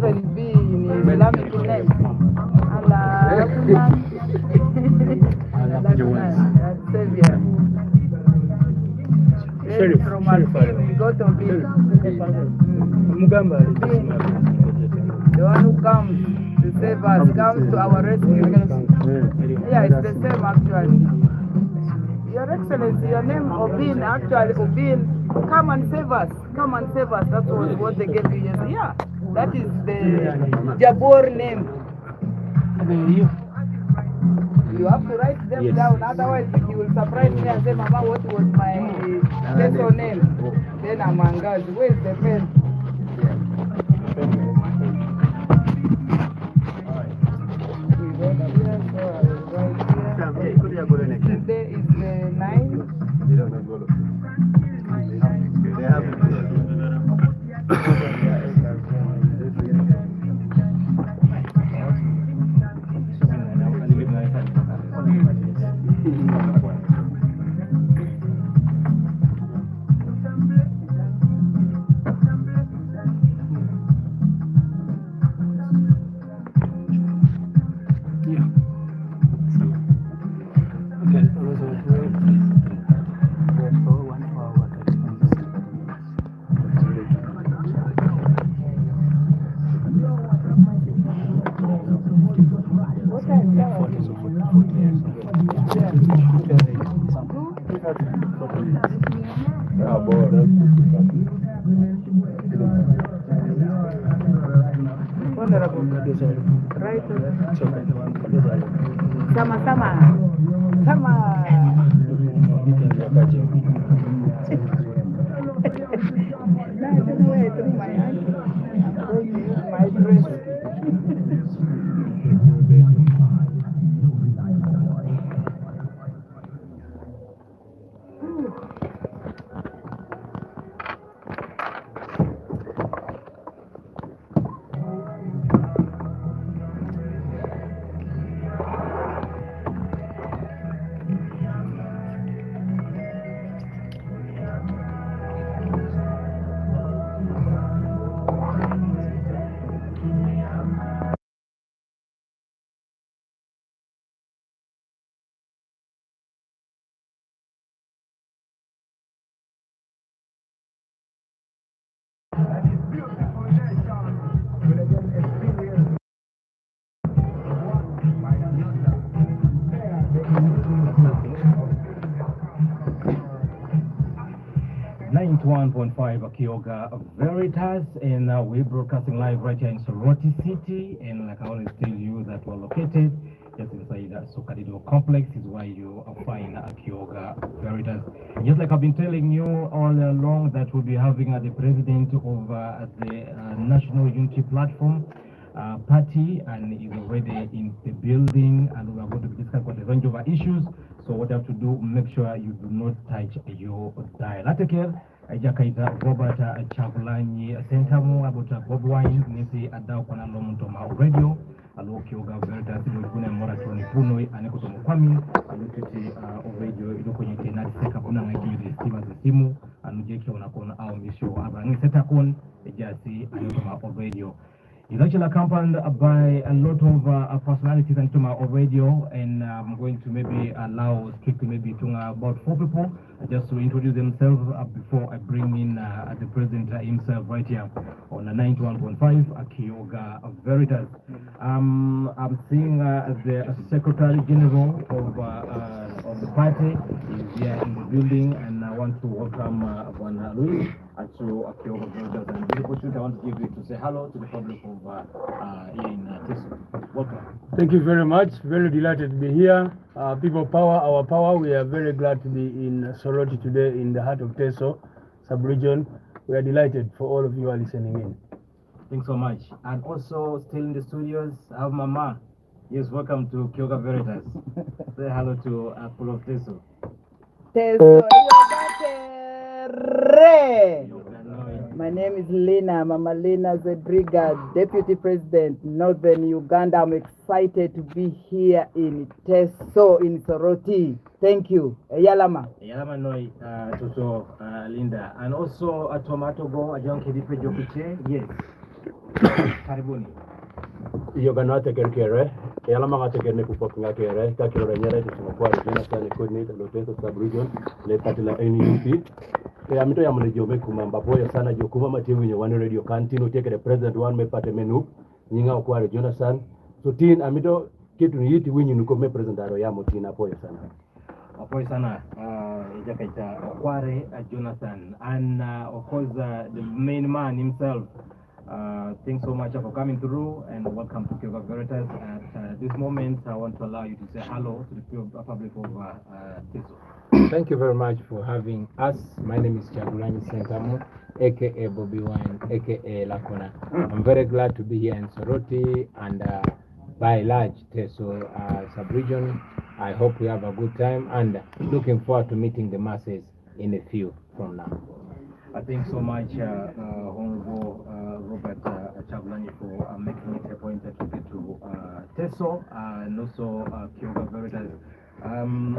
even be in Islamic name. Allah Savior. Then from Al-Bin, we go to Bin. The one who comes to save us, comes to our rescue. Yeah, it's the same actually. Your Excellency, your name Obin, actually Obin, come and save us. Come and save us. That was what they gave you yesterday. Yeah, that is the Jabor name. You have to write them down, otherwise you will surprise me and say, Mama, what was my Teso name? Then I'm angry. Where's the pen? Today is the 9th. Sama. I don't know where I threw my hand. I'm going to use my dress. Kyoga Veritas, and we're broadcasting live right here in Soroti City. And like I always tell you, that we're located just inside the Sokadido complex is why you find Kyoga Veritas. Just like I've been telling you all along, that we'll be having the president of the National Unity Platform party, and is already in the building, and we are going to be discussing quite a range of issues. So what you have to do, make sure you do not touch your dial. Jakaita Robert Kyagulanyi Sentamu about Bob Wine Nisi Adao Konalo Muntoma Radio Alo Kyoga Veritas Kuna Moratoni Punoi Anekoto Mukwami Alutiti Radio Iloko Tena Seka Kuna Ngaki Stima Simu Anujeki Onakona Ao Misho Abani Setakon Ejasi Anekoma Radio. It's actually accompanied by a lot of personalities and Tuma Radio, and I'm going to maybe allow strictly maybe to about 4 people just to introduce themselves before I bring in the president himself right here on 91.5 Kyoga Veritas. I'm seeing the Secretary General of the party is here in the building, and I want to welcome Bwana Louis to Kyoga Veritas. And this opportunity I want to give you to say hello to the public of here in Teso. Welcome. Thank you very much. Very delighted to be here. People power, our power. We are very glad to be in Soroti today in the heart of Teso sub-region. We are delighted for all of you who are listening in. Thanks so much. And also still in the studios, I have Mama. Yes, welcome to Kyoga Veritas. Say hello to full of Teso. Teso, my name is Lina, Mama Lina Zedriga, Deputy President, Northern Uganda. I'm excited to be here in Teso, in Soroti. Thank you. Yalama. Yalama noi, Toto, Linda. And also a tomato go, a junkie dipe jokiche. Yes. Karibuni. Iyo gana tekerkere, yala mga tekerne kupok nga kere, takiro renyere to Singapore, jena sa coordinate lo Teso sub-region, le patila NUP. Amito ya mle jome kumamba boya sana jo kuma matiwi nye wani radio kantino take the president one me pate menu, nyinga okware Jonathan. So tin amito kitu ni yiti winyi nuko me president aro ya motina boya sana. Apoy sana, Jakaita Okware Jonathan, and of course the main man himself. Thanks so much for coming through, and welcome to Kyoga Veritas. At this moment, I want to allow you to say hello to the public of Teso. Thank you very much for having us. My name is Kyagulanyi, aka Bobby Wine, aka Lakona. I'm very glad to be here in Soroti and by large Teso sub-region. I hope we have a good time and looking forward to meeting the masses in a few from now. Thanks so much, Honorable Robert Kyagulanyi, for making it a point to get to Teso and also Kyoga Veritas.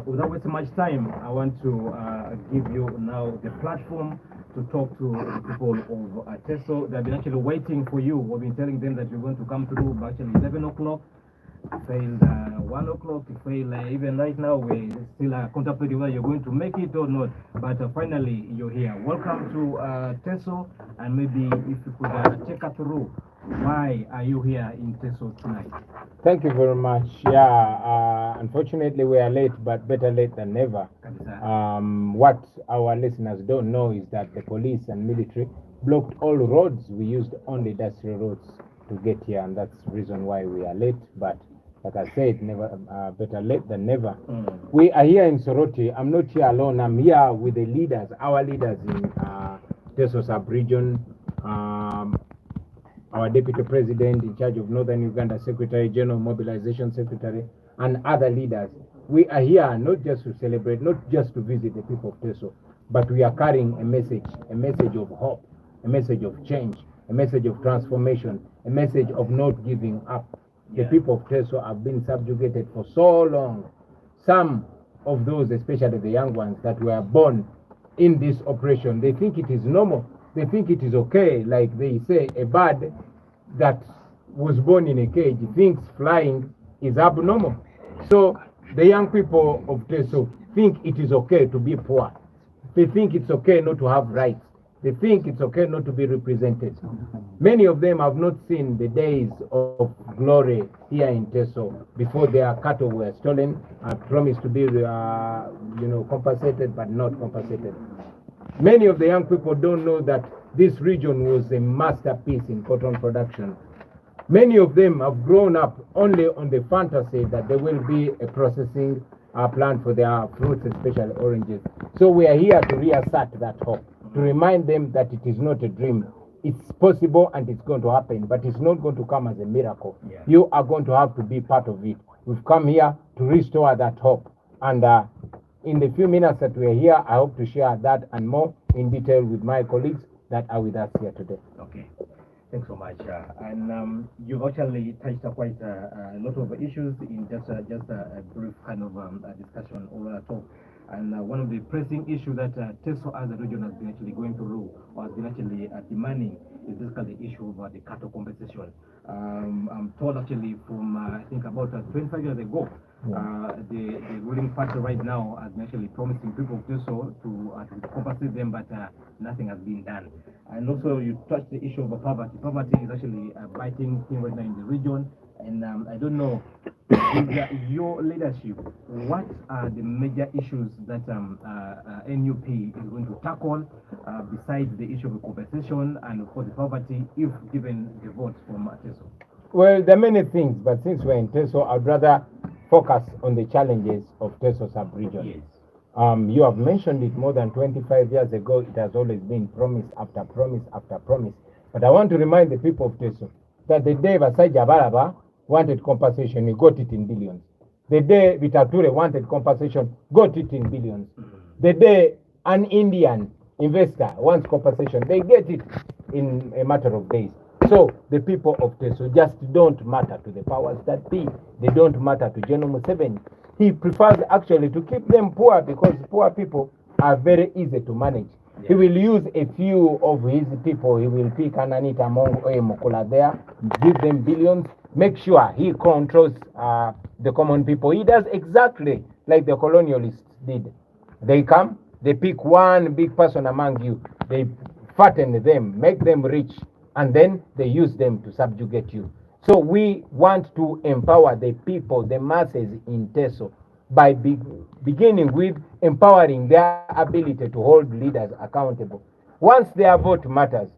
Without wasting much time, I want to give you now the platform to talk to the people of Teso. They've been actually waiting for you. We've been telling them that you're going to come through by actually 11 o'clock. Failed 1 o'clock, to fail even right now. We still are contemplating whether you're going to make it or not. But finally, you're here. Welcome to Teso, and maybe if you could take us through why are you here in Teso tonight? Thank you very much. Yeah, unfortunately we are late, but better late than never. What our listeners don't know is that the police and military blocked all roads. We used only industrial roads to get here, and that's the reason why we are late. But like I said, never better late than never. We are here in Soroti. I'm not here alone. I'm here with the leaders, our leaders in Teso sub-region, our deputy president in charge of Northern Uganda, Secretary General, Mobilization Secretary, and other leaders. We are here not just to celebrate, not just to visit the people of Teso, but we are carrying a message of hope, a message of change, a message of transformation, a message of not giving up. The people of Teso have been subjugated for so long. Some of those, especially the young ones that were born in this operation, they think it is normal. They think it is okay. Like they say, a bird that was born in a cage thinks flying is abnormal. So the young people of Teso think it is okay to be poor. They think it's okay not to have rights. They think it's okay not to be represented. Many of them have not seen the days of glory here in Teso before their cattle were stolen and promised to be, compensated but not compensated. Many of the young people don't know that this region was a masterpiece in cotton production. Many of them have grown up only on the fantasy that there will be a processing plant for their fruits, especially oranges. So we are here to reassert that hope, to remind them that it is not a dream. It's possible and it's going to happen, but it's not going to come as a miracle. You are going to have to be part of it. We've come here to restore that hope. And in the few minutes that we are here, I hope to share that and more in detail with my colleagues that are with us here today. Okay. Thanks so much. And you've actually touched quite a lot of issues in just a brief kind of discussion over talk. And one of the pressing issues that Teso as a region has been actually going through, or has been actually demanding, is basically the issue of the cattle compensation. I'm told actually from, I think about 25 years ago, the ruling party right now has been actually promising people of Teso to compensate them, but nothing has been done. And also you touched the issue of poverty. Poverty is actually a biting thing right now in the region. And I don't know, with your leadership, what are the major issues that NUP is going to tackle besides the issue of compensation and of course the poverty, if given the vote from Teso? Well, there are many things, but since we're in Teso, I'd rather focus on the challenges of Teso sub-region. Yes. You have mentioned it more than 25 years ago. It has always been promise after promise after promise. But I want to remind the people of Teso that the day Vasai Jabalaba wanted compensation, he got it in billions. The day Vitature wanted compensation, got it in billions. The day an Indian investor wants compensation, they get it in a matter of days. So the people of Teso just don't matter to the powers that be. They don't matter to General Museveni. He prefers actually to keep them poor because poor people are very easy to manage. He will use a few of his people. He will pick Ananita Mokula there, give them billions, make sure he controls the common people. He does exactly like the colonialists did. They come, they pick one big person among you, they fatten them, make them rich, and then they use them to subjugate you. So we want to empower the people, the masses in Teso, by beginning with empowering their ability to hold leaders accountable. Once their vote matters,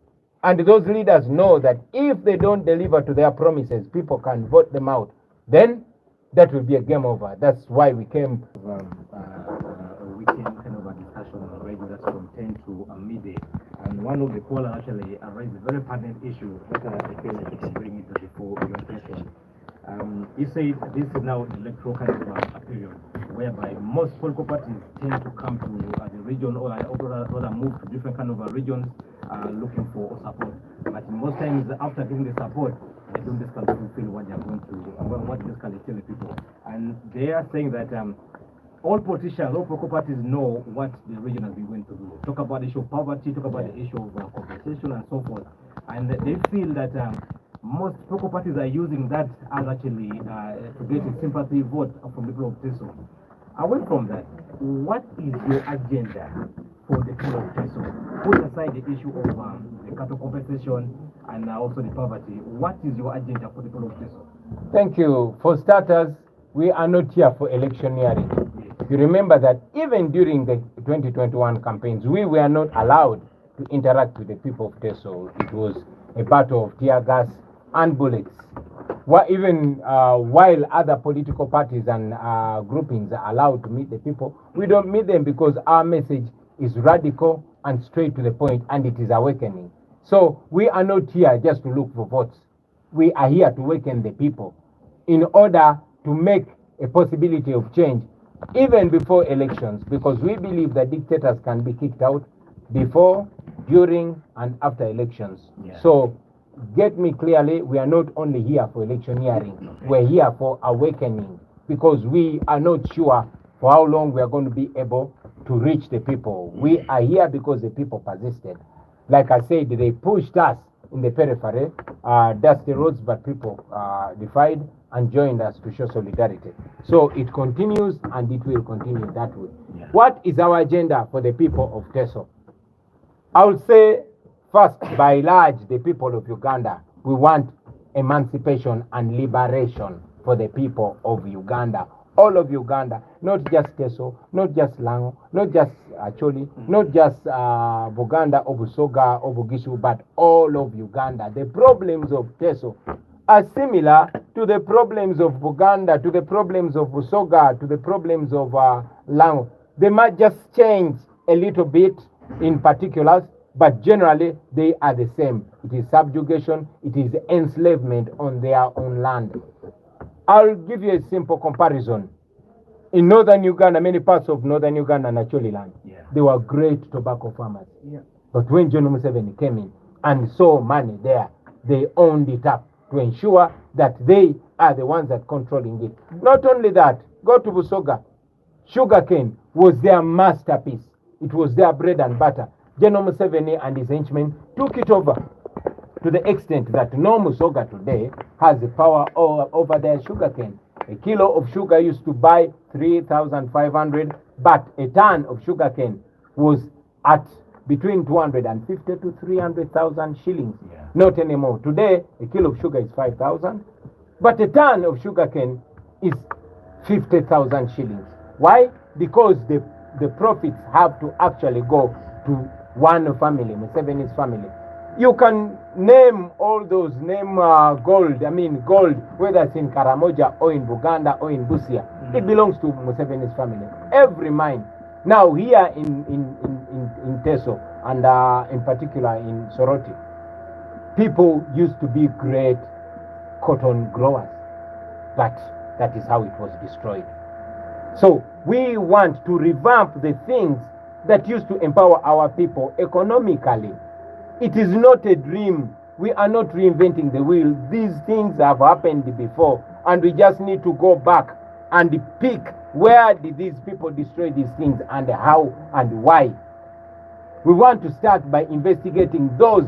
and those leaders know that if they don't deliver to their promises, people can vote them out, then that will be a game over. That's why we came. A weekend kind of a discussion on radio that's from 10 to midday. And one of the callers actually raised a very pertinent issue that I feel like you can bring it before your attention. He said this is now the electoral kind of a period whereby most political parties tend to come to the region or rather move to different kind of regions looking for support. But most times after getting the support, they don't just fulfill what they are going to, what they tell the people. And they are saying that all politicians, all political parties know what the region has been going to do. Talk about the issue of poverty, talk about the issue of compensation and so forth. And they feel that most political parties are using that as actually to get a sympathy vote from the people of Teso. Away from that, what is your agenda for the people of Teso? Put aside the issue of the cattle compensation and also the poverty. What is your agenda for the people of Teso? Thank you. For starters, we are not here for electioneering. You remember that even during the 2021 campaigns, we were not allowed to interact with the people of Teso. It was a battle of tear gas and bullets. Even while other political parties and groupings are allowed to meet the people, we don't meet them because our message is radical and straight to the point, and it is awakening. So we are not here just to look for votes. We are here to awaken the people in order to make a possibility of change even before elections, because we believe that dictators can be kicked out before, during, and after elections. Yeah. So get me clearly, we are not only here for electioneering, we're here for awakening, because we are not sure for how long we are going to be able to reach the people. We are here because the people persisted. Like I said, they pushed us in the periphery, dusty roads, but people defied and joined us to show solidarity. So it continues and it will continue that way. Yeah. What is our agenda for the people of Teso? I would say, first, by large, the people of Uganda, we want emancipation and liberation for the people of Uganda. All of Uganda, not just Teso, not just Lango, not just Acholi, not just Buganda or Busoga or Bugishu, but all of Uganda. The problems of Teso are similar to the problems of Buganda, to the problems of Busoga, to the problems of Lango. They might just change a little bit in particulars, but generally they are the same. It is subjugation, it is enslavement on their own land. I'll give you a simple comparison. In northern Uganda, many parts of northern Uganda and Acholi land, they were great tobacco farmers. Yeah. But when John Museveni came in and saw money there, they owned it up to ensure that they are the ones that controlling it. Not only that, go to Busoga. Sugarcane was their masterpiece. It was their bread and butter. General Museveni and his henchmen took it over to the extent that no Musoga today has the power over their sugarcane. A kilo of sugar used to buy 3,500, but a ton of sugarcane was at between 250 to 300,000 shillings. Yeah. Not anymore. Today, a kilo of sugar is 5,000, but a ton of sugarcane is 50,000 shillings. Why? Because the profits have to actually go to one family, Museveni's family. You can name all those, gold, whether it's in Karamoja or in Buganda or in Busia. It belongs to Museveni's family. Every mine. Now here in Teso and in particular in Soroti, people used to be great cotton growers, but that is how it was destroyed. So we want to revamp the things that used to empower our people economically. It is not a dream. We are not reinventing the wheel. These things have happened before, and we just need to go back and pick where did these people destroy these things and how and why. We want to start by investigating those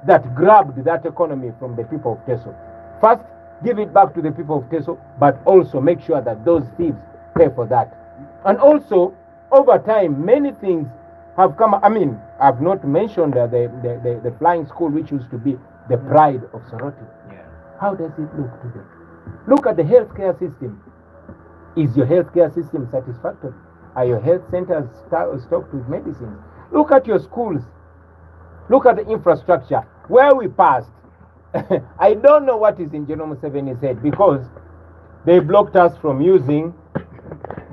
that grabbed that economy from the people of Teso. First, give it back to the people of Teso, but also make sure that those thieves pay for that. And also, over time, many things have come. I mean, I've not mentioned the flying school, which used to be the pride of Soroti. Yeah. How does it look today? Look at the healthcare system. Is your healthcare system satisfactory? Are your health centers stocked with medicines? Look at your schools. Look at the infrastructure. Where we passed, I don't know what is in Genome 7 said, because they blocked us from using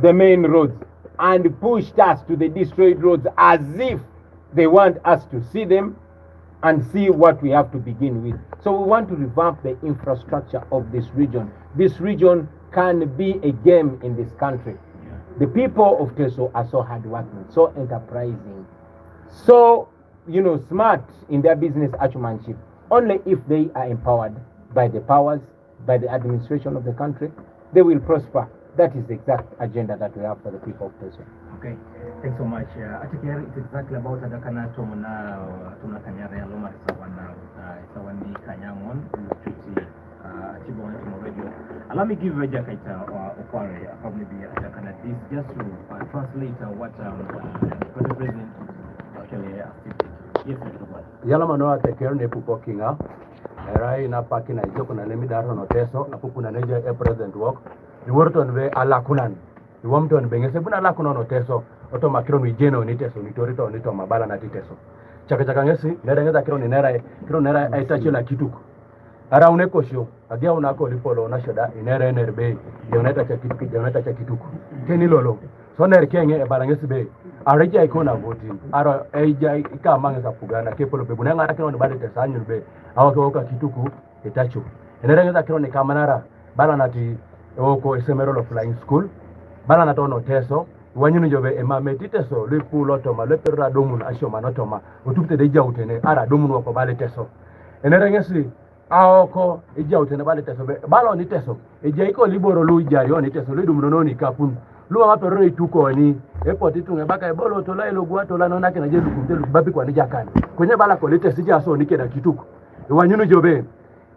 the main roads and pushed us to the destroyed roads as if they want us to see them and see what we have to begin with. So we want to revamp the infrastructure of this region. This region can be a game in this country. The people of Teso are so hardworking, so enterprising, so smart in their business acumenship. Only if they are empowered by the powers, by the administration of the country, they will prosper. That is the exact agenda that we have for the people of Teso. Okay, thanks so much. Atikeri, it's exactly about adakana tuna kanyare ya loma sawana sawani kanyangon chuti chibo on radio. Allow me give Raja Kaita Okware probably be adakana this just to translate what the president actually yes, Yala manoa tekero ne pupokinga. Erai na paki na ijoko na nemi daro no Teso na pupu na neja president work. The word on ve alakunan. The woman on bengese buna alakunan no Teso. Oto makiro ni jeno ni Teso ni torito ni to mabala na Teso. Chaka ngesi nera ngeza kiro nera aitachi la kituku. Ara uneko shio agia unako lipolo na shoda inera nerbe yoneta cha kituku. Teni lolo. So ner kenge e barangesi be. Areja ikona voti. Aro eja ika mangesa pugana kepolo be bunanga akiro ni bale Tesa nyulbe. Awake woka kituku itacho. Nera ngeza kiro ni kamanara bala nati oko esemerolo flying school bala na tono Teso wanyunu jobe emameti Teso lipulo toma lepera domun ashoma notoma utupte de jautene ara domun wako bale Teso enerengesi aoko ejautene bale Teso bala ni Teso ejaiko liboro lu jari oni Teso lu dumuno ni kapun lu amapero ituko ni epoti tunge baka ebolo to lailo gwato la nona kena jedu kumtelu babi kwa nijakani kwenye bala ko lete sija so nikeda kituko wanyunu jobe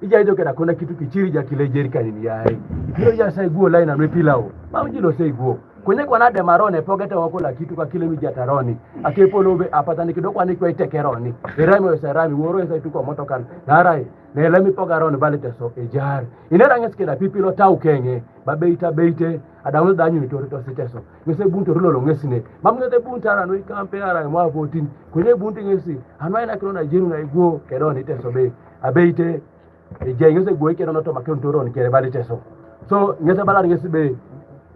ija hizo kena kona kitu kichiri ja kile jerikani ni yae kilo ya sai guo line na pilao mawjilo sai guo kwenye kwa nade marone pogete wako la kitu kwa kile mija taroni akepolobe apatani kidoko ani kwa itekeroni erami wa sarami woro sai tuko motokan narai na elami pogaroni bale Teso ejar inera ngeske na pipilo tau kenge babeita beite adamu danyu mitorito Teso ngese bunto rulo ngesine mamngete buntara no ikampe ara mwa 14 kwenye bunti ngesi anwaina kilona jiru na iguo kedoni Teso be abeite ngese goike no to makon toron kere bale Teso so ngese bala ngesi be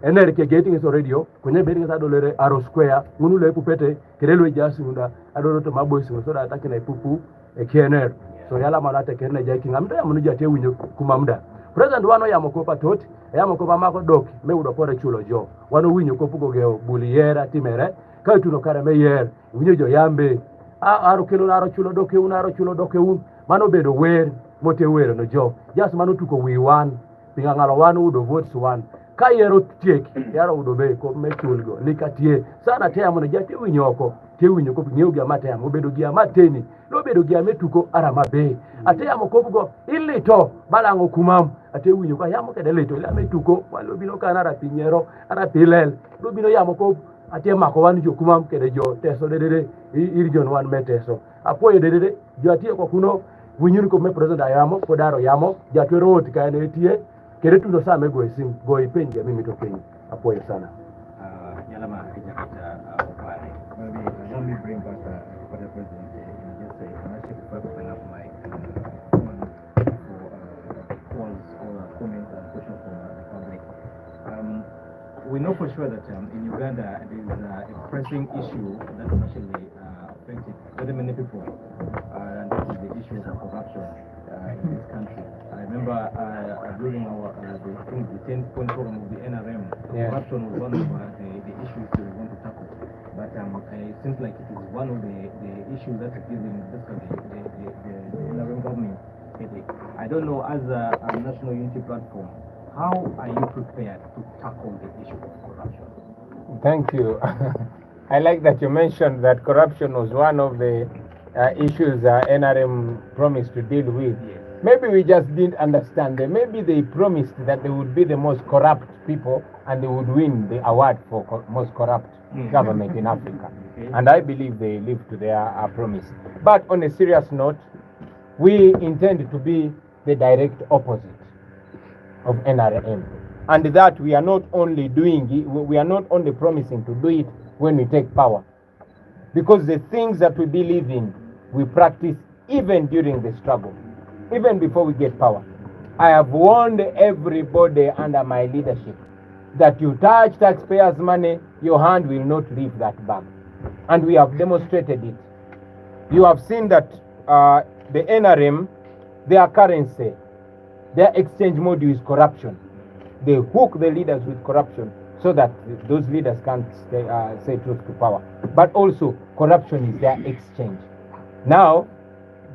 ener ke getting so radio kwenye be ngesa dolere aro square ngunu le pupete kerelo jasi unda adoro to maboisi so da ataki na ipupu KNR so yala manate kerne jaki ngamda ya munuja te winyo kumamda president wano ya mokopa tot ya mokopa mako doki me udo pore chulo jo wano winyo kopugo geo buliera timere kai tuno kare me yer winyo jo yambe aro kilo naro chulo doke un mano bedo wer mote wer no jo just mano tuko we one pingangalo wano udo votes one kayero tiek yaro udo be ko me chulgo likatie sana te amono jati winyoko te winyoko ngeu ga mate am obedo gi amateni lo bedo gi ametuko arama be ate amo kobugo ilito balango kumam ate winyoko yamo kede lito ile ametuko walo bino kana ra pinyero ara pilel lo bino yamo ko ate mako wan jo kumam kede jo Teso dedede irijon wan me Teso apoye dedede jo atie ko kuno winyun ko me president ayamo ko daro yamo jatwero oti kane tie kere tundo saa me goisim goipenja mimi to penyi apoye sana Yalama Kajakata Okware. Maybe let me bring back for the president and just say I'm actually open up my for calls or comments and questions from the public. We know for sure that in Uganda there is a pressing issue that actually affected very many people, and that is the issue of corruption in this country. I remember during our the 10-point program of the NRM, corruption was one of the issues that we want to tackle. But it seems like it is one of the issues that is giving the NRM government headache. I don't know, as a National Unity Platform, how are you prepared to tackle the issue of corruption? Thank you. I like that you mentioned that corruption was one of the issues NRM promised to deal with. Yes. Maybe we just didn't understand them. Maybe they promised that they would be the most corrupt people and they would win the award for most corrupt government in Africa. Okay. And I believe they lived to their promise. But on a serious note, we intend to be the direct opposite of NRM. And that we are not only doing it, we are not only promising to do it when we take power. Because the things that we believe in, we practice even during the struggle, even before we get power. I have warned everybody under my leadership that you touch taxpayers' money, your hand will not leave that bag. And we have demonstrated it. You have seen that the NRM, their currency, their exchange mode is corruption. They hook the leaders with corruption so that those leaders can't say truth to power. But also, corruption is their exchange. Now,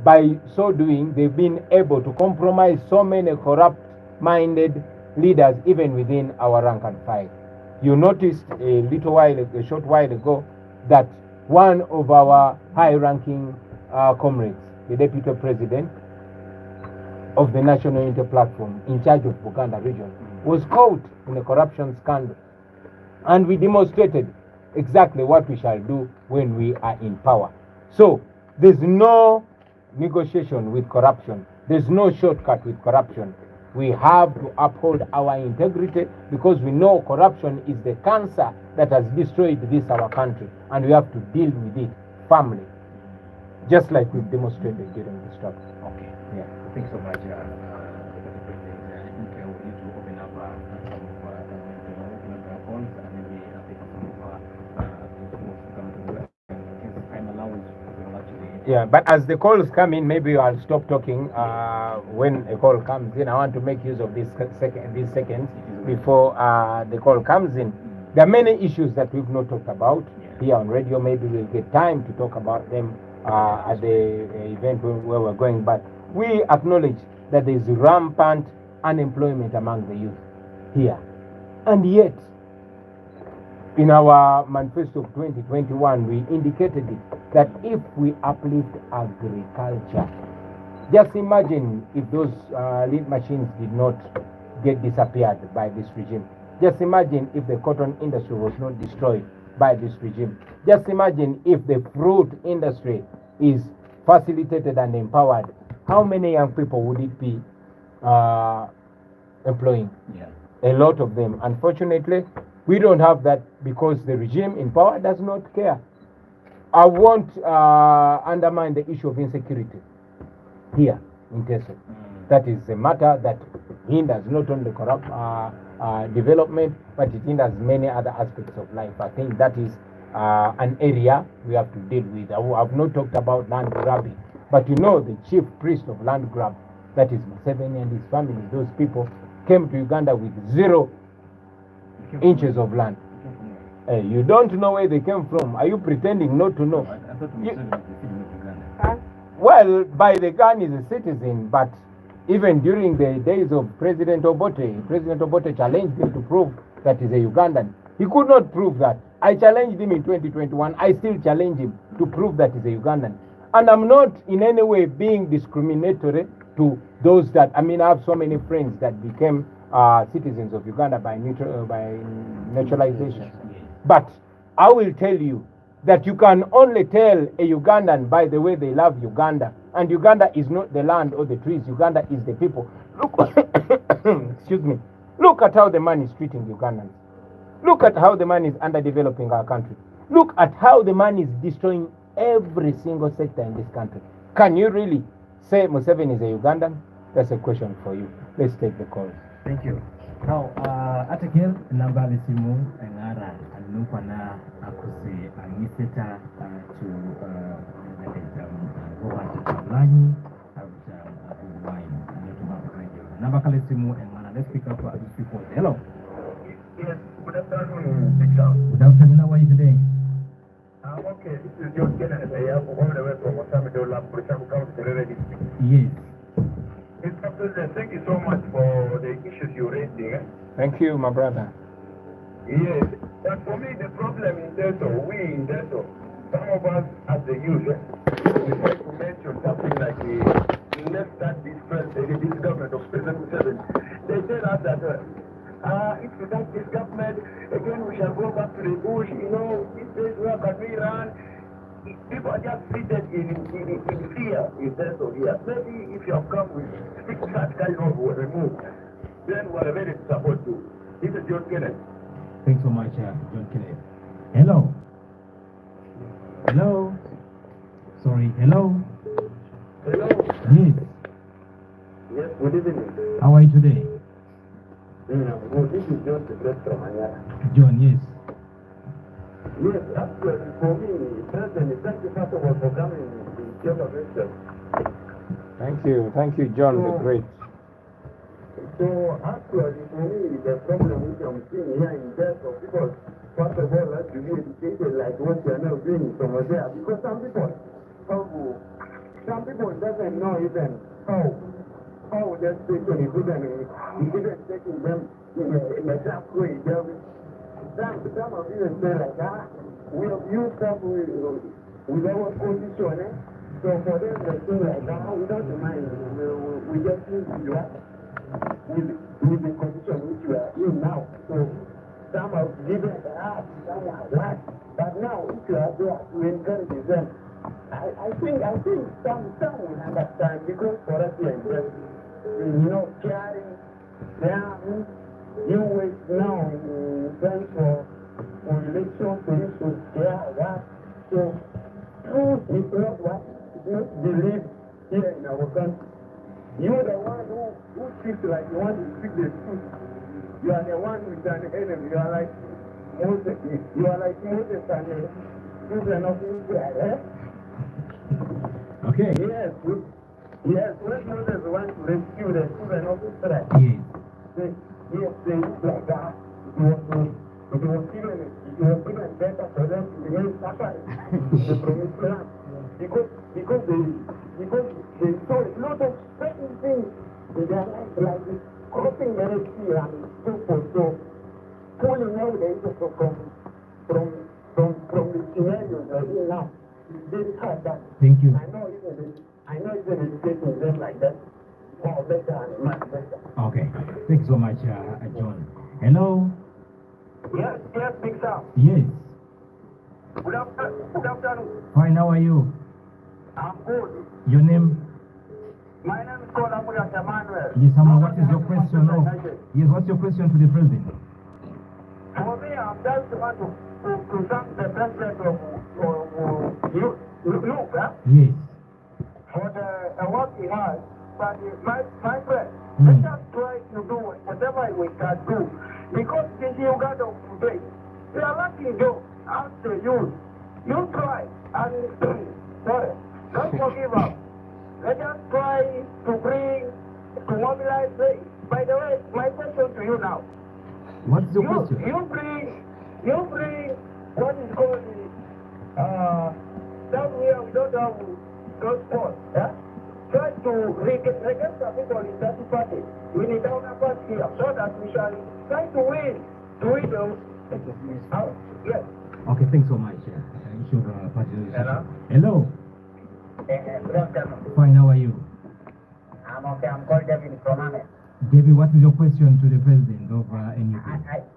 by so doing, they've been able to compromise so many corrupt-minded leaders even within our rank and file. You noticed a short while ago, that one of our high-ranking comrades, the deputy president of the National Unity Platform in charge of Buganda region, was caught in a corruption scandal. And we demonstrated exactly what we shall do when we are in power. So there's no negotiation with corruption. There's no shortcut with corruption. We have to uphold our integrity because we know corruption is the cancer that has destroyed this our country, and we have to deal with it firmly, just like we've demonstrated during the struggle. Okay. Yeah. Thanks so much, Deputy President. I think we need to open up some of phones and maybe take some of come to time allows, we will actually. Yeah, but as the calls come in, maybe I'll stop talking when a call comes in. I want to make use of these seconds before the call comes in. There are many issues that we've not talked about here on radio. Maybe we'll get time to talk about them at the event where we're going. But we acknowledge that there is rampant unemployment among the youth here. And yet, in our manifesto of 2021, we indicated it, that if we uplift agriculture, just imagine if those lead machines did not get disappeared by this regime. Just imagine if the cotton industry was not destroyed by this regime. Just imagine if the fruit industry is facilitated and empowered. How many young people would it be employing? Yeah. A lot of them. Unfortunately, we don't have that because the regime in power does not care. I won't undermine the issue of insecurity here in Teso. That is a matter that hinders not only corrupt development, but it hinders many other aspects of life. I think that is an area we have to deal with. I've not talked about land grabbing, but you know the chief priest of land grab, that is Museveni and his family. Those people came to Uganda with 0 inches of land. You don't know where they came from. Are you pretending not to know? I thought we said the citizen of Uganda. Well, by the gun is a citizen, but even during the days of President Obote challenged him to prove that he's a Ugandan. He could not prove that. I challenged him in 2021. I still challenge him to prove that he's a Ugandan. And I'm not in any way being discriminatory to those that, I have so many friends that became citizens of Uganda by naturalization. But I will tell you that you can only tell a Ugandan by the way they love Uganda. And Uganda is not the land or the trees. Uganda is the people. Look, excuse me. Look at how the man is treating Ugandans. Look at how the man is underdeveloping our country. Look at how the man is destroying every single sector in this country. Can you really say Museveni is a Ugandan? That's a question for you. Let's take the call. Thank you. Now, article number lisimu ngara anupana akuse angiseta to Kyagulanyi number kalisimu ngara. Let's pick up these people. Hello. Yes, good afternoon, Victor. Good afternoon. How are you today? Okay, this is John Kennedy. I am on the way from Osamidola, Burchaku County, Terere District. Yes. Mr. President, thank you so much for the issues you're raising. Thank you, my brother. Yes, But for me, the problem in Teso, we in Teso, some of us as the youth, we try to mention something like let's start this government of President Museveni. They tell us that if we start this government, again we shall go back to the bush, this place where can we run? People are just seated in fear in Teso here. Maybe if you have come with that kind of remove, then we are ready to support you. This is John Kenneth. Thanks so much, John Kenneth. Hello. Hello. Sorry. Hello. Hello. Yes. Yes, good evening. How are you today? Well, this is John the Great from Anyara. John, yes. Yes, actually, for me, President, thank you first of all for coming to give a lecture. Thank you, John the Great. So, actually, for me, the problem which I'm seeing here in Teso, because first of all, let's be educated like what you are now doing from there. Because some people doesn't know even how their station is even taking them in a tough way. Some of you say like, we have used stuff with our condition, So for them, they say like, we don't mind, we just use you with the condition which you are in now. So some are given the heart, some are what. But now, if you are there to encourage them, I think some will understand, because for us here in Brazil, carrying them, you wait now in terms for election solutions, So truth is not what is not believed here in our country. You're the one who speaks like you want to speak the truth. You are the one with an enemy. You are like Moses. You are like Moses and the children of Israel. Okay. Yes, when Moses wants to rescue the children of Israel, Yes. they look like that. It was even better for them to remain suffering the promised land. Because they saw a lot of certain things in their life, like this, crossing the Red Sea and so forth. So pulling out the Israel from the scenarios they're in now. It's very hard. That Thank you. I know even educating them like that more better and much better. Okay. Thank you so much, John. Hello. Yes, Big Sam. Yes. Good afternoon. Fine. How are you? I'm good. Your name? My name is Kyagulanyi Emmanuel. Yes, what is your question? Yes, what's your question to the president? For me, I'm just want to thank the president of Luke, Yes. for the work he has. But my friend, let us try to do whatever we can do. Because this Uganda of today, they are lacking jobs out the youth. You try and sorry, don't forgive us. Let us try to mobilize. By the way, my question to you now. What's your question? You bring what is called down here we don't have those sports, Try to register people in that party. We need down a party here so that we shall try to win them. Yes. Okay, thanks so much. Hello? Hello. Good afternoon. Fine, how are you? I'm okay. I'm called David from Ahmed. David, what is your question to the president of NUP?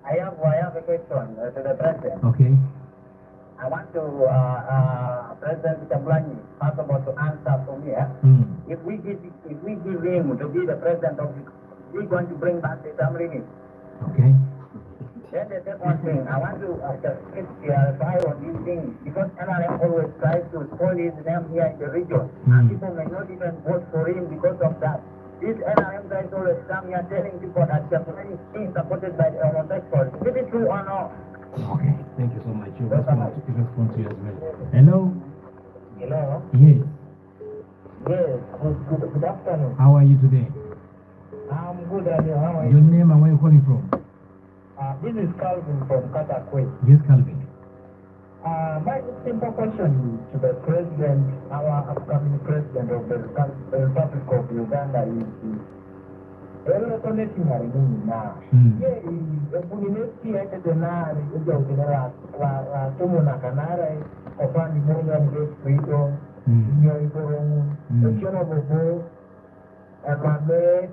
I have a question to the president. Okay. I want to President Kyagulanyi, first of all, to answer for me. If we give him to be the president of, we're going to bring back the term limit. Okay. Then the second thing, I want to clarify on these things, because NRM always tries to spoil his name here in the region, and people may not even vote for him because of that. These NRM guys always come here telling people that Kyagulanyi is being supported by the homosexuals. Is it true or not? Okay, thank you so much. You respond to you as well. Hello? Hello? Yes. Yes, good afternoon. How are you today? I'm good, and how are Your you? name and where you calling from? This is Calvin from Katakwe. Yes, Calvin. My simple question to the president, our upcoming president of the Republic of Uganda is, Ero conneti mari na. Ye bunimesi ete denari uja ujenera la tumu na kanara opani moja nge frito nyo iporongu. Echono bobo mame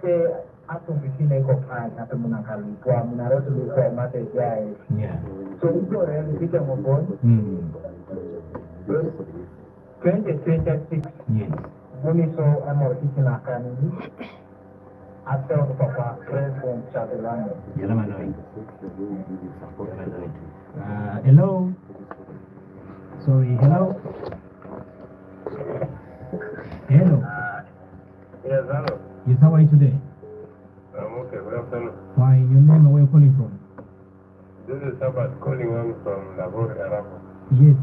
atum bisine iko fine atumu na kalipwa minarotu lukwa mate jai. So uko reli pita mbon. 2026. Yes. Buniso amor kitina kanini. After the Papa President Kyagulanyi. Hello. Sorry, hello. Hello. Yes, hello. Yes, how are you today? I'm okay, good afternoon. Fine, your name and where you calling from? This is Sabat calling on from Lahore, Arab. Yes,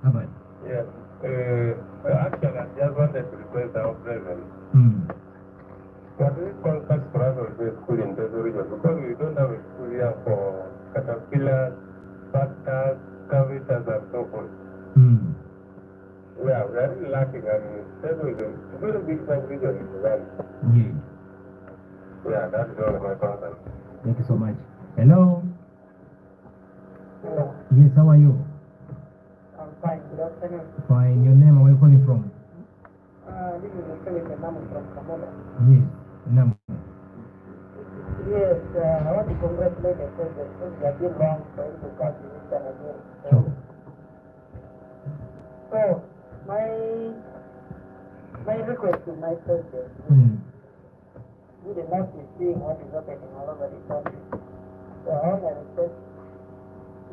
Abad. Yes. Actually, I just wanted to request our president. What is contact for us with the school in Teso region? Because we don't have a school here for caterpillars, factors, cavitas, and so forth. We are very lacking, and Teso is a very big sub-region in the valley. Yeah, that's all my concern. Thank you so much. Hello. Hello. Yes, how are you? I'm fine. Good afternoon. Fine. Your name and where you calling from? This is Mr. Namu from Kamoda. Yes, Nam. Yes, I want to congratulate the president because he has been wrong for him to come to this time again. Sure. So, my request to my president, we the not be seeing what is happening all over the country. So I want to request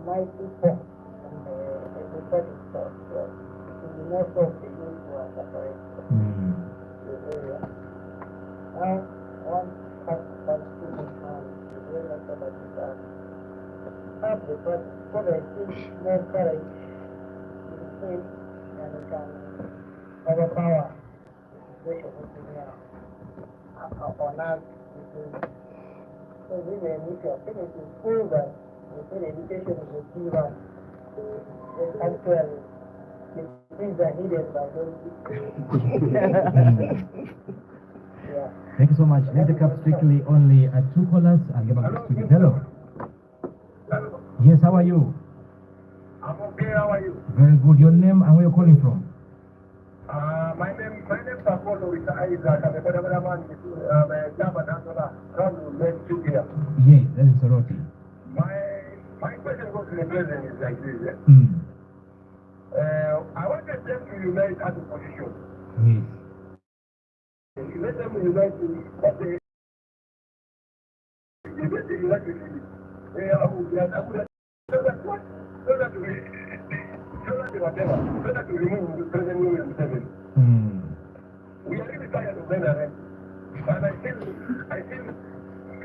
my people and everybody stuff to be more of the youth who are suffering the area. Now, one Palestinian man is very much about this. Have the president, so that it gives more courage to the state and it can overpower the situation which we are on us. So this is an issue. I think it is true that the state education is a key one. Actually, the things are needed by those Yeah. Thank you so much. Let's take up strictly only 2 callers and get back to speaking. Hello. Hello. Yes, how are you? I'm okay, how are you? Very good. Your name and where you're calling from? My name is Apollo. It's Isaac. I'm a man. Yes, that is Soroti. My question goes to the president is like this. I wanted them to unite as a position. Yes. Let them unite to what they unite with so that we remove the President William Museveni. We are really tired of men arrest. And I feel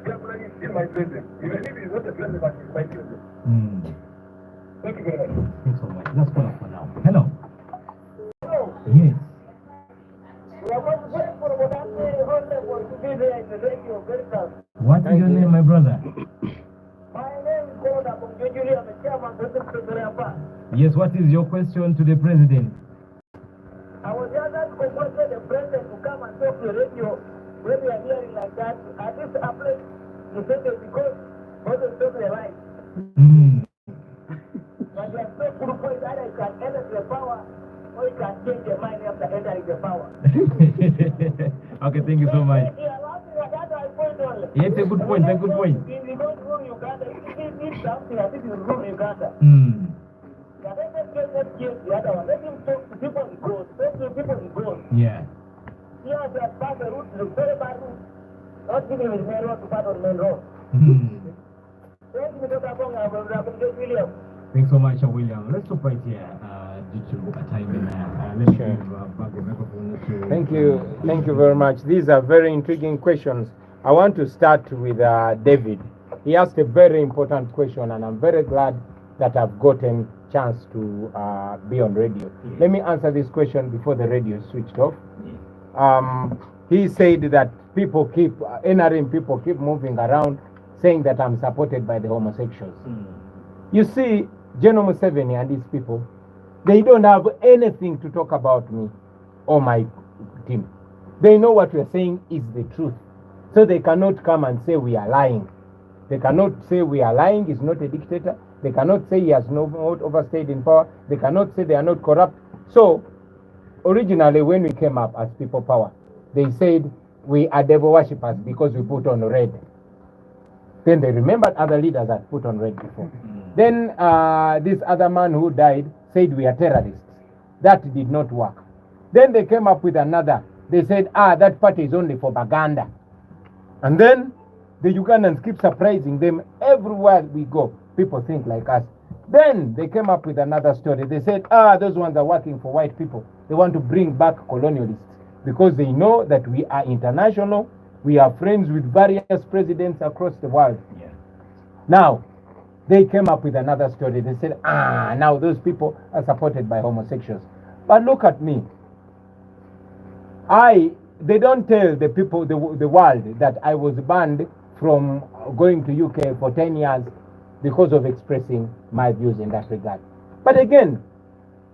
Kyagulanyi is still my president. Even if he's not the president, but he's my president. Thank you very much. Thanks so much. Let's call up for now. Hello. Hello. Yes. We are going to wait for what I'm saying. Hold them for to be there in the radio. Very fast. What is your name, my brother? My name is Gordon Bongejuli. I'm the chairman of the Secretary. Yes, what is your question to the president? I was just asking the president to come and talk to the radio when we are hearing like that. At least I place the sentence because all the stuff they like. But they are so good point that you can enter the power or you can change your mind after entering the power. Okay, thank you so much. Yeah, it's a good point, a good point. In the room Uganda, if something, I think in room Uganda. Let him talk to people in gold. Talk to people in gold. Yeah. He has that bad route, the very bad route. Not giving his main road to part of the main road. Thanks so much, William. Let's stop right here due to a time and let me give back the microphone to... Thank you very much. These are very intriguing questions. I want to start with David. He asked a very important question, and I'm very glad that I've gotten chance to be on radio. Let me answer this question before the radio is switched off. He said that people keep, NRM people keep moving around saying that I'm supported by the homosexuals. You see, General Museveni and his people, they don't have anything to talk about me or my team. They know what we're saying is the truth. So they cannot come and say we are lying. They cannot say we are lying, he's not a dictator. They cannot say he has not overstayed in power. They cannot say they are not corrupt. So, originally when we came up as people power, they said we are devil worshippers because we put on red. Then they remembered other leaders that put on red before. Then this other man who died said we are terrorists. That did not work. Then they came up with another. They said, that party is only for propaganda. And then the Ugandans keep surprising them everywhere we go. People think like us. Then they came up with another story. They said, those ones are working for white people. They want to bring back colonialists because they know that we are international. We are friends with various presidents across the world. Yeah. Now, they came up with another story. They said, now those people are supported by homosexuals. But look at me. They don't tell the people, the world, that I was banned from going to UK for 10 years because of expressing my views in that regard. But again,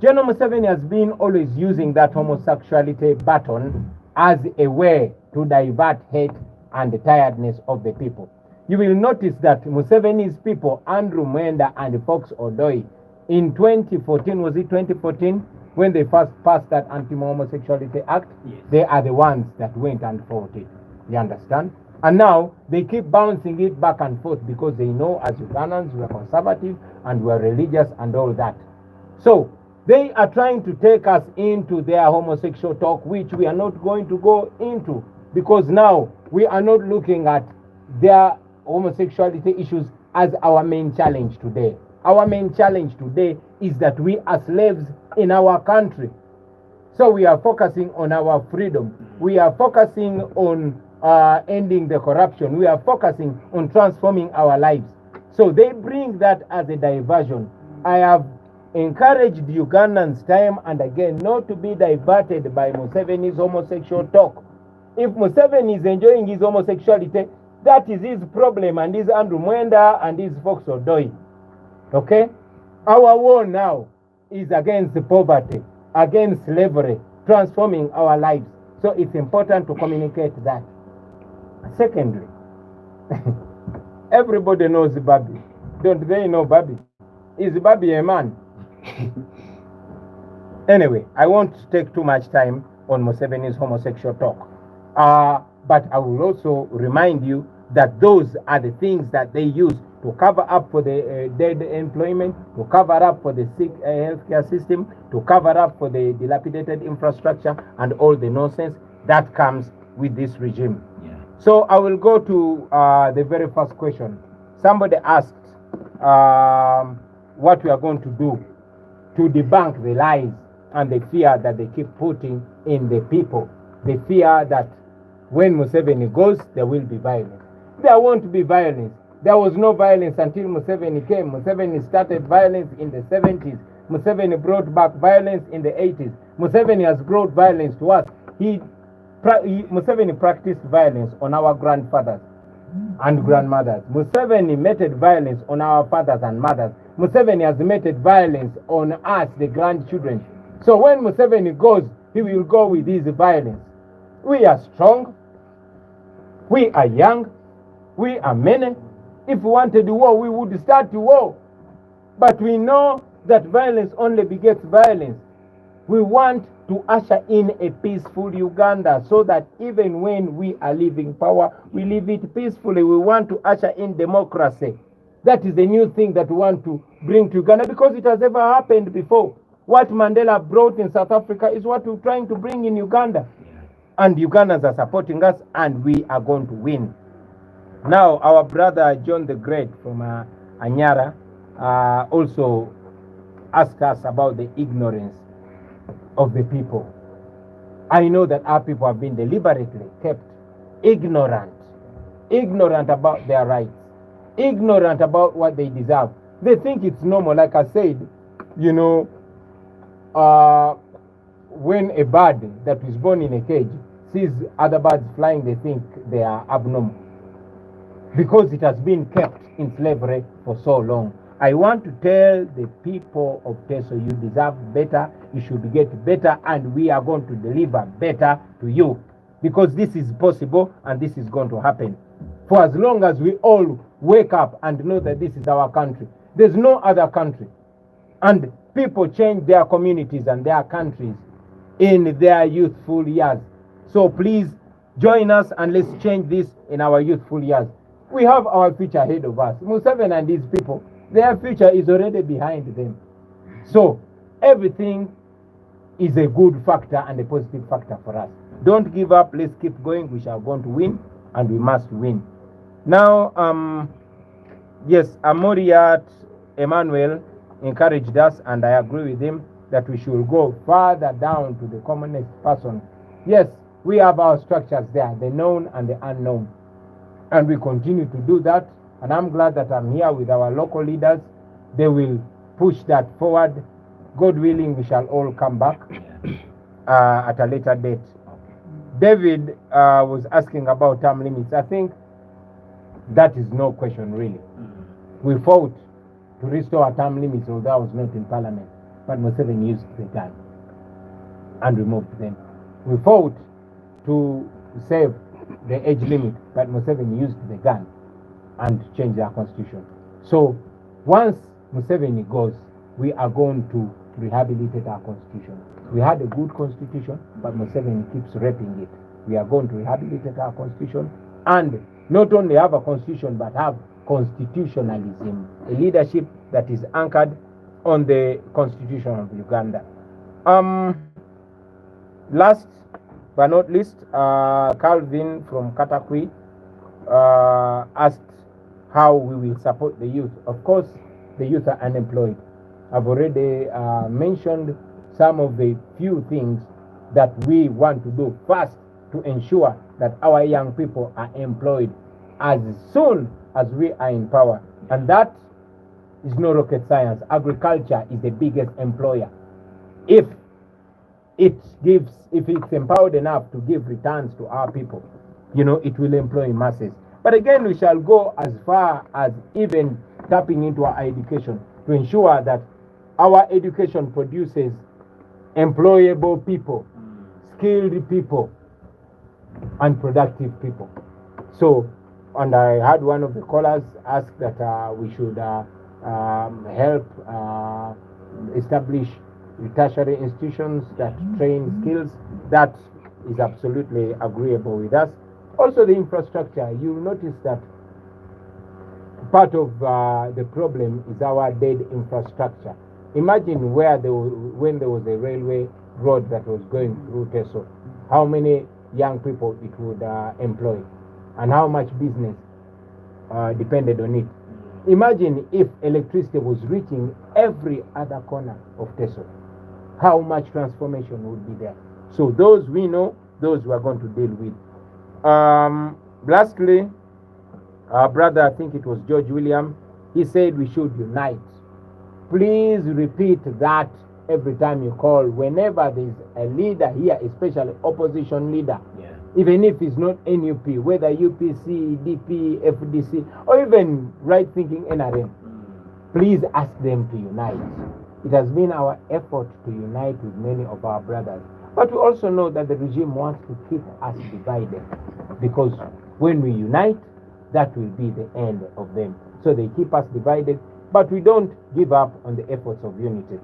General Museveni has been always using that homosexuality button as a way to divert hate and the tiredness of the people. You will notice that Museveni's people, Andrew Mwenda and Fox Odoi, in 2014, was it 2014, when they first passed that Anti-Homosexuality Act, yes, they are the ones that went and fought it. You understand? And now they keep bouncing it back and forth because they know as Ugandans we are conservative and we are religious and all that. So they are trying to take us into their homosexual talk, which we are not going to go into, because now we are not looking at their homosexuality issues as our main challenge today. Our main challenge today is that we are slaves in our country. So we are focusing on our freedom. We are focusing on ending the corruption. We are focusing on transforming our lives. So they bring that as a diversion. I have encouraged Ugandans time and again not to be diverted by Museveni's homosexual talk. If Museveni is enjoying his homosexuality, that is his problem, and his Andrew Mwenda and his Fox Odoi. Okay? Our war now is against poverty, against slavery, transforming our lives. So it's important to communicate that. Secondly, everybody knows Babi. Don't they know Babi? Is Babi a man? Anyway, I won't take too much time on Museveni's homosexual talk. But I will also remind you that those are the things that they use to cover up for the dead employment, to cover up for the sick healthcare system, to cover up for the dilapidated infrastructure and all the nonsense that comes with this regime. Yeah. So I will go to the very first question. Somebody asked what we are going to do to debunk the lies and the fear that they keep putting in the people. The fear that when Museveni goes, there will be violence. There won't be violence. There was no violence until Museveni came. Museveni started violence in the 70s. Museveni brought back violence in the 80s. Museveni has brought violence to us. Museveni practiced violence on our grandfathers and grandmothers. Museveni meted violence on our fathers and mothers. Museveni has meted violence on us, the grandchildren. So when Museveni goes, he will go with his violence. We are strong. We are young. We are many. If we wanted war, we would start the war. But we know that violence only begets violence. We want to usher in a peaceful Uganda so that even when we are leaving power, we leave it peacefully. We want to usher in democracy. That is the new thing that we want to bring to Uganda because it has never happened before. What Mandela brought in South Africa is what we're trying to bring in Uganda. And Ugandans are supporting us and we are going to win. Now, our brother John the Great from Anyara also asked us about the ignorance of the people. I know that our people have been deliberately kept ignorant about their rights, ignorant about what they deserve. They think it's normal. Like I said, you know, when a bird that is born in a cage sees other birds flying, they think they are abnormal because it has been kept in slavery for so long. I want to tell the people of Teso, you deserve better, you should get better, and we are going to deliver better to you. because this is possible and this is going to happen. For as long as we all wake up and know that this is our country, there's no other country. And people change their communities and their countries in their youthful years. So please join us and let's change this in our youthful years. We have our future ahead of us. Museveni and his people, their future is already behind them. So everything is a good factor and a positive factor for us. Don't give up. Let's keep going. We shall going to win, and we must win. Now, yes, Amoriat Emmanuel encouraged us, and I agree with him, that we should go further down to the commonest person. Yes, we have our structures there, the known and the unknown. And we continue to do that. And I'm glad that I'm here with our local leaders. They will push that forward. God willing, we shall all come back at a later date. David was asking about term limits. I think that is no question really. We fought to restore our term limits, although I was not in parliament. But Museveni used the gun and removed them. We fought to save the age limit, but Museveni used the gun and changed our constitution. So once Museveni goes, we are going to rehabilitate our constitution. We had a good constitution, but Museveni keeps raping it. We are going to rehabilitate our constitution and not only have a constitution, but have constitutionalism, a leadership that is anchored on the constitution of Uganda. Last but not least, Calvin from Katakwi asked how we will support the youth. Of course, the youth are unemployed. I've already mentioned some of the few things that we want to do first to ensure that our young people are employed as soon as we are in power. And that is no rocket science. Agriculture is the biggest employer. If it's empowered enough to give returns to our people, it will employ masses. But again, we shall go as far as even tapping into our education to ensure that our education produces employable people, skilled people, and productive people. So, and I had one of the callers ask that we should help establish tertiary institutions that train skills. That is absolutely agreeable with us. Also, the infrastructure. You'll notice that part of the problem is our dead infrastructure. Imagine when there was a railway road that was going through Teso, how many young people it would employ, and how much business depended on it. Imagine if electricity was reaching every other corner of Teso, how much transformation would be there. So those we know, those we are going to deal with. Lastly, our brother, I think it was George William, he said we should unite. Please repeat that every time you call, whenever there's a leader here, especially opposition leader, even if it's not NUP, whether UPC, DP, FDC, or even right-thinking NRM, please ask them to unite. It has been our effort to unite with many of our brothers. But we also know that the regime wants to keep us divided, because when we unite, that will be the end of them. So they keep us divided, but we don't give up on the efforts of unity.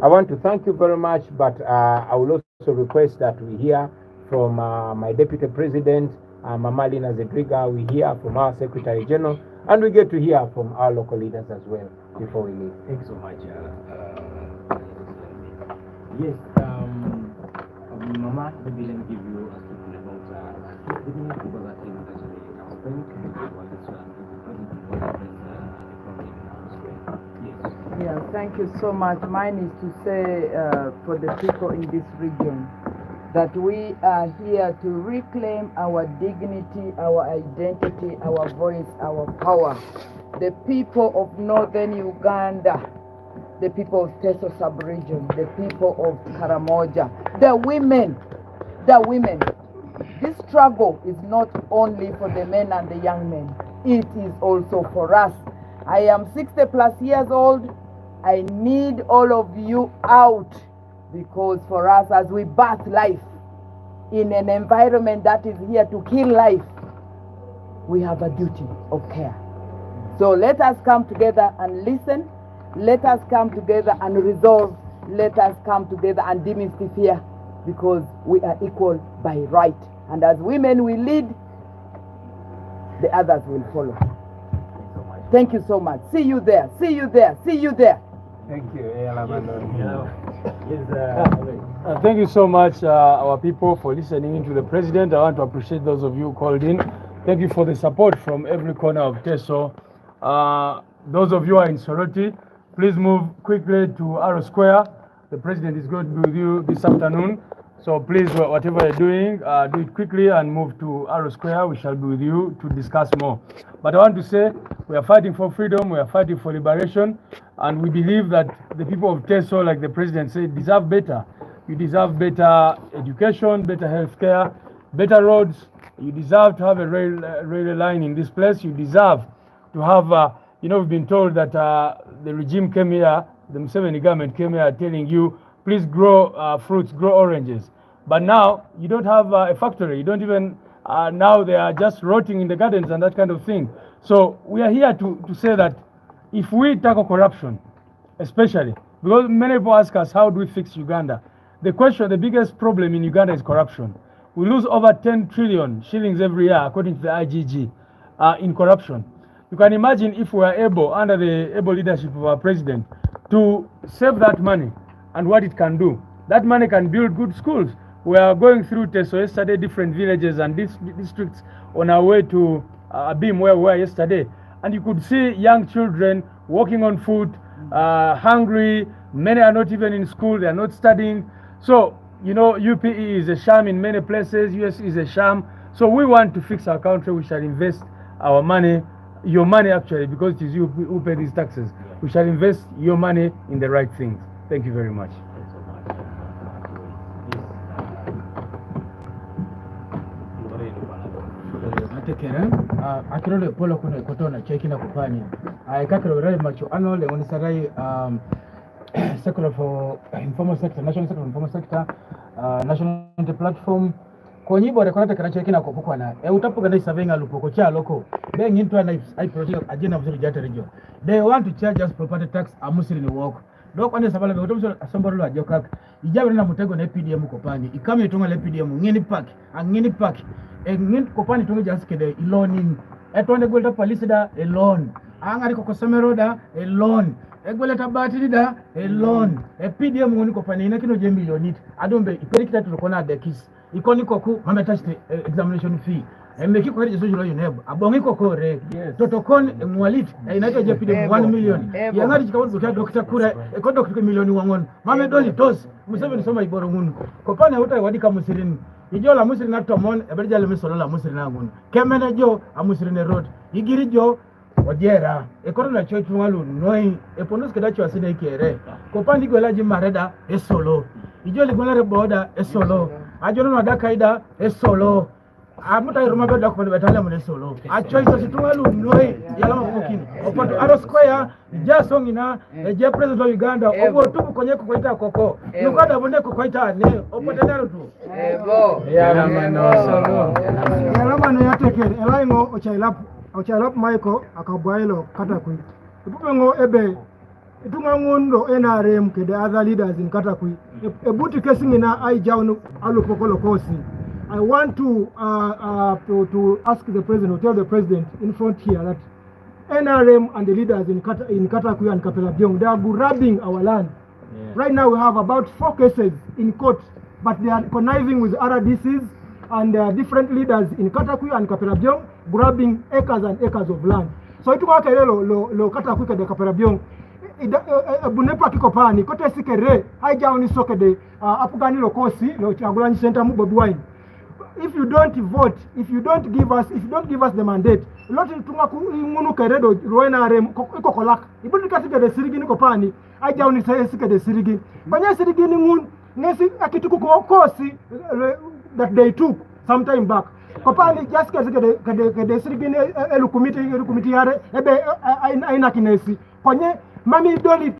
I want to thank you very much, but I will also request that we hear from my Deputy President, Mama Lina Zedriga, we hear from our Secretary General, and we get to hear from our local leaders as well before we leave. Thank you so much. Yes, Mama, maybe let me give you a statement about because I think actually I was very curious about this one. Yeah, thank you so much. Mine is to say for the people in this region that we are here to reclaim our dignity, our identity, our voice, our power. The people of northern Uganda, the people of Teso sub-region, the people of Karamoja, the women. This struggle is not only for the men and the young men, it is also for us. I am 60 plus years old. I need all of you out, because for us, as we birth life, in an environment that is here to kill life, we have a duty of care. So let us come together and listen. Let us come together and resolve. Let us come together and demystify, because we are equal by right. And as women we lead, the others will follow. Thank you so much. See you there. See you there. See you there. Thank you. Thank you so much, our people, for listening to the president. I want to appreciate those of you who called in. Thank you for the support from every corner of Teso. Those of you who are in Soroti, please move quickly to Arrow Square. The president is going to be with you this afternoon. So please, whatever you're doing, do it quickly and move to Arrow Square. We shall be with you to discuss more. But I want to say, we are fighting for freedom, we are fighting for liberation, and we believe that the people of Teso, like the president said, deserve better. You deserve better education, better health care, better roads. You deserve to have a rail line in this place. You deserve to have, we've been told that the regime came here, the Museveni government came here telling you, please grow fruits, grow oranges. But now you don't have a factory. You don't even, now they are just rotting in the gardens and that kind of thing. So we are here to say that if we tackle corruption, especially, because many people ask us, how do we fix Uganda? The biggest problem in Uganda is corruption. We lose over 10 trillion shillings every year, according to the IGG, in corruption. You can imagine if we are able, under the able leadership of our president, to save that money and what it can do. That money can build good schools. We are going through Teso yesterday, different villages and districts on our way to Abim, where we were yesterday. And you could see young children walking on foot, hungry. Many are not even in school, they are not studying. So, UPE is a sham in many places, US is a sham. So we want to fix our country. We shall invest our money, your money actually, because it is you who pay these taxes. We shall invest your money in the right things. Thank you very much. Tekere akirole polo kuna kotona cheki na kupani kakiro rai macho anole woni sarai secular for informal sector, national sector informal sector, national platform konyi bore kona tekere cheki na kopukwana utapuga na isavenga lupoko cha loko be ngintu ana I project agenda mzuri jata region. They want to charge us property tax amusiri ni work dok ane sabala be utomso asambaro la jokak ijabe na mutego na PDM kopani ikame itonga le PDM ngeni park ngin kopani tonga jaskede iloning etonde golta police da alone angari ko somero da alone egoleta batiri da alone PDM ngoni kopani ina kino je millionit adombe iperikita tulokona dekis ikoni koku mametashte examination fee emeki ko reje social uneb abongi ko kore totokon mwalit inaitwa je PDM 1 million yangari chikawo buta doctor kura ko doctor milioni wangon mame doli tos musebe soma iboro ngunu kopani uta wadika musirini ijo la musiri na tomon eberja le misolo la musiri na ngunu kemene jo amusiri ne road igiri jo odiera ekoro na chochu walu noi eponus kedacho asine kere kopandi gola ji mareda esolo ijo le gola re boda esolo ajo no da kaida esolo amuta iruma be dokko betale mun esolo a choice situwalu noi yala makokin opoto Arrow Square ja songina je president of Uganda obo tubu konye ko koita koko nukada bonde ko koita ne opoto daro tu yala mano yatekere elaingo ochalap Michael akabailo katakui ipupengo ebe itunga ngundo NRM ke the other leaders in Katakui ebuti kesing ina ai jawnu alupokolo kosi. I want to ask the president, tell the president in front here that NRM and the leaders in Katakui and Kapelabyong, they are grabbing our land. Yeah. Right now we have about 4 cases in court, but they are conniving with RDCs and different leaders in Katakui and Kapelabyong, grabbing acres and acres of land. So itu kwa lo Katakui ke de Kapelabyong, bunepa kikopani, kote sikere, haija oni soke de apugani lo kosi, lo Kyagulanyi center mu Bobi Wine. If you don't vote, if you don't give us the mandate, lot tunga ku ngunu keredo roena rem iko kolak. Ibundi kasike de sirigi niko pani, aja uni sike de sirigi. Banya sirigi ni ngun nesi akituku ko kosi that they took some time back. Kopani just kasike de sirigi ne elu committee yare ebe aina kinesi. Konye mami doli